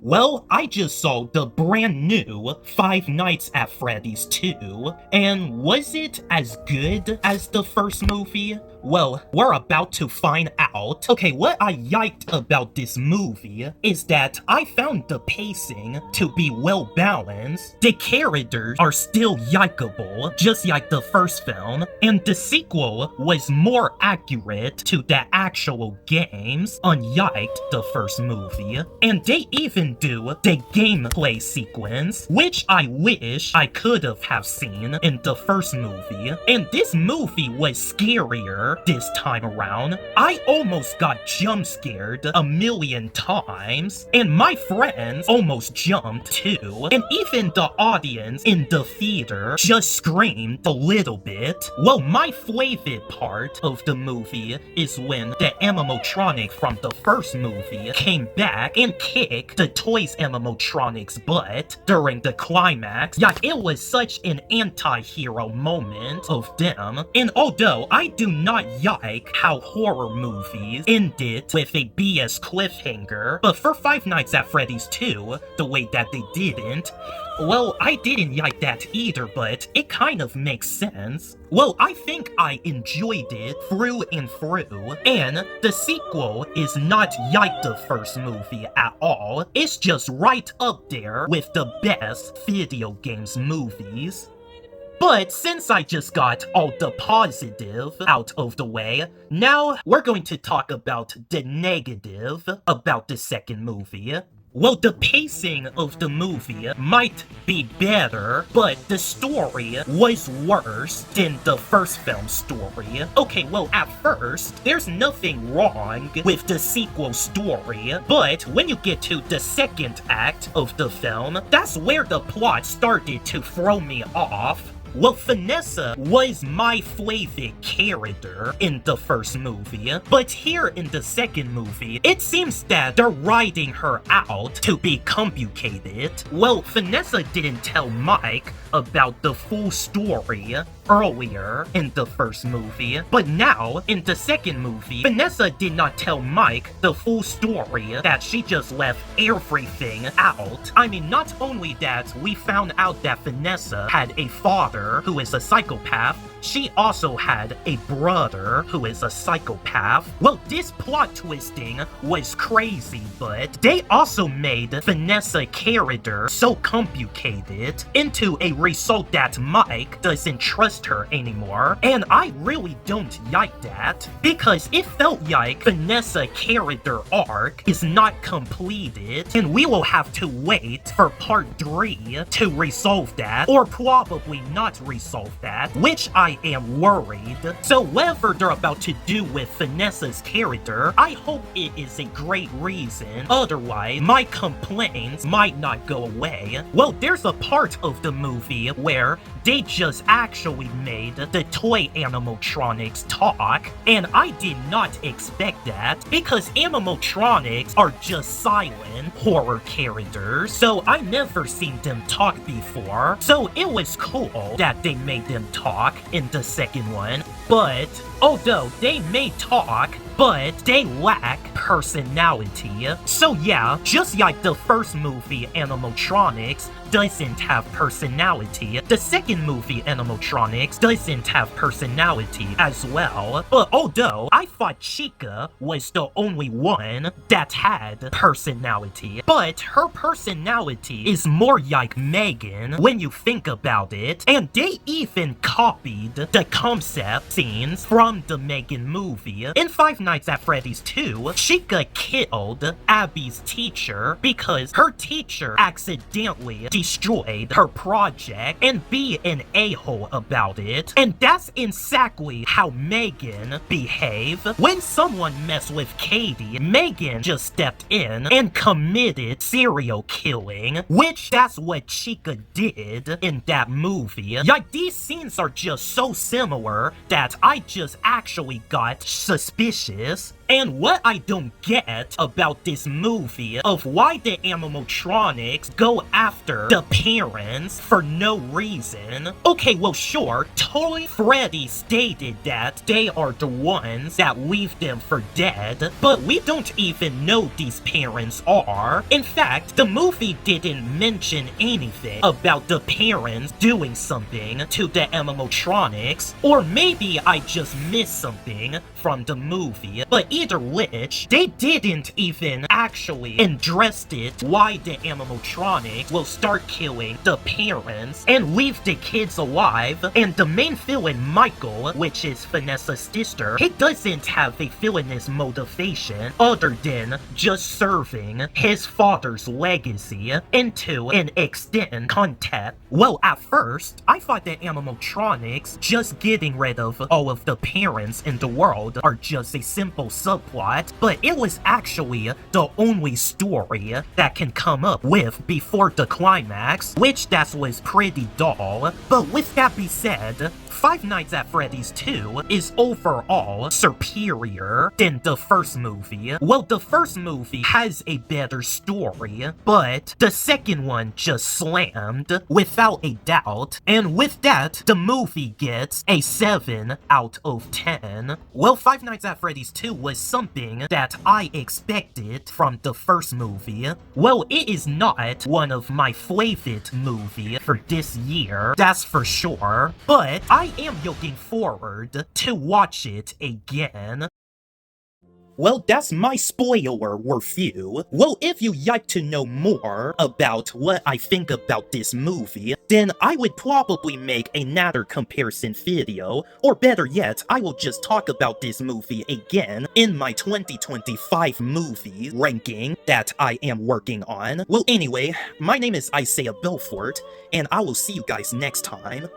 Well, I just saw the brand new Five Nights at Freddy's 2, and was it as good as the first movie? Well, we're about to find out. Okay, what I yiked about this movie is that I found the pacing to be well balanced. The characters are still yikeable, just like the first film, and the sequel was more accurate to the actual games, unlike the first movie. And they even do the gameplay sequence, which I wish I could have seen in the first movie. And this movie was scarier this time around. I almost got jump scared a million times, and my friends almost jumped too, and even the audience in the theater just screamed a little bit. Well, my favorite part of the movie is when the animatronic from the first movie came back and kicked the Toys animatronic's butt during the climax. Yeah, it was such an anti-hero moment of them. And although I do not like how horror movies ended with a BS cliffhanger, but for Five Nights at Freddy's 2, the way that they didn't, well, I didn't like that either, but it kind of makes sense. Well, I think I enjoyed it through and through, and the sequel is not like the first movie at all. It's just right up there with the best video games movies. But since I just got all the positive out of the way, now we're going to talk about the negative about the second movie. Well, the pacing of the movie might be better, but the story was worse than the first film's story. Okay, well, at first, there's nothing wrong with the sequel story, but when you get to the second act of the film, that's where the plot started to throw me off. Well, Vanessa was my favorite character in the first movie, but here in the second movie, it seems that they're writing her out to be complicated. Well, Vanessa didn't tell Mike about the full story earlier in the first movie, but now, in the second movie, Vanessa did not tell Mike the full story, that she just left everything out. I mean, not only that, we found out that Vanessa had a father who is a psychopath, she also had a brother who is a psychopath. Well, this plot twisting was crazy, but they also made Vanessa's character so complicated into a result that Mike doesn't trust her anymore. And I really don't like that, because it felt like Vanessa's character arc is not completed, and we will have to wait for part 3 to resolve that, or probably not resolve that, which I am worried. So whatever they're about to do with Vanessa's character, I hope it is a great reason. Otherwise, my complaints might not go away. Well, there's a part of the movie where they just actually made the toy animatronics talk, and I did not expect that, because animatronics are just silent horror characters, so I never seen them talk before. So it was cool that they made them talk in the second one, but although they may talk, but they lack personality. So yeah, just like the first movie, animatronics doesn't have personality, the second movie, animatronics doesn't have personality as well. But although I thought Chica was the only one that had personality, but her personality is more like Megan when you think about it, and they even copied the concept scenes from the Megan movie. In Five Nights at Freddy's 2, Chica killed Abby's teacher because her teacher accidentally destroyed her project and be an a-hole about it. And that's exactly how Megan behaved. When someone messed with Katie, Megan just stepped in and committed serial killing, which that's what Chica did in that movie. Like, these scenes are just so similar that I just actually got suspicious. And what I don't get about this movie of why the animatronics go after the parents for no reason. Okay, well sure, totally Freddy stated that they are the ones that leave them for dead, but we don't even know these parents are. In fact, the movie didn't mention anything about the parents doing something to the animatronics, or maybe I just missed something from the movie, but either which, they didn't even actually address it why the animatronics will start killing the parents and leave the kids alive, and the main villain Michael, which is Vanessa's sister, he doesn't have a villainous motivation other than just serving his father's legacy into an extent content. Well, at first, I thought that animatronics just getting rid of all of the parents in the world are just a simple subplot, but it was actually the only story that can come up with before the climax, which that was pretty dull. But with that being said, Five Nights at Freddy's 2 is overall superior than the first movie. Well, the first movie has a better story, but the second one just slammed without a doubt, and with that, the movie gets a 7 out of 10. Well, Five Nights at Freddy's 2 was something that I expected from the first movie. Well, it is not one of my favorite movies for this year, that's for sure, but I am looking forward to watch it again. Well, that's my spoiler review. Well, if you'd like to know more about what I think about this movie, then I would probably make another comparison video, or better yet, I will just talk about this movie again in my 2025 movie ranking that I am working on. Well, anyway, my name is Isaiah Belfort, and I will see you guys next time.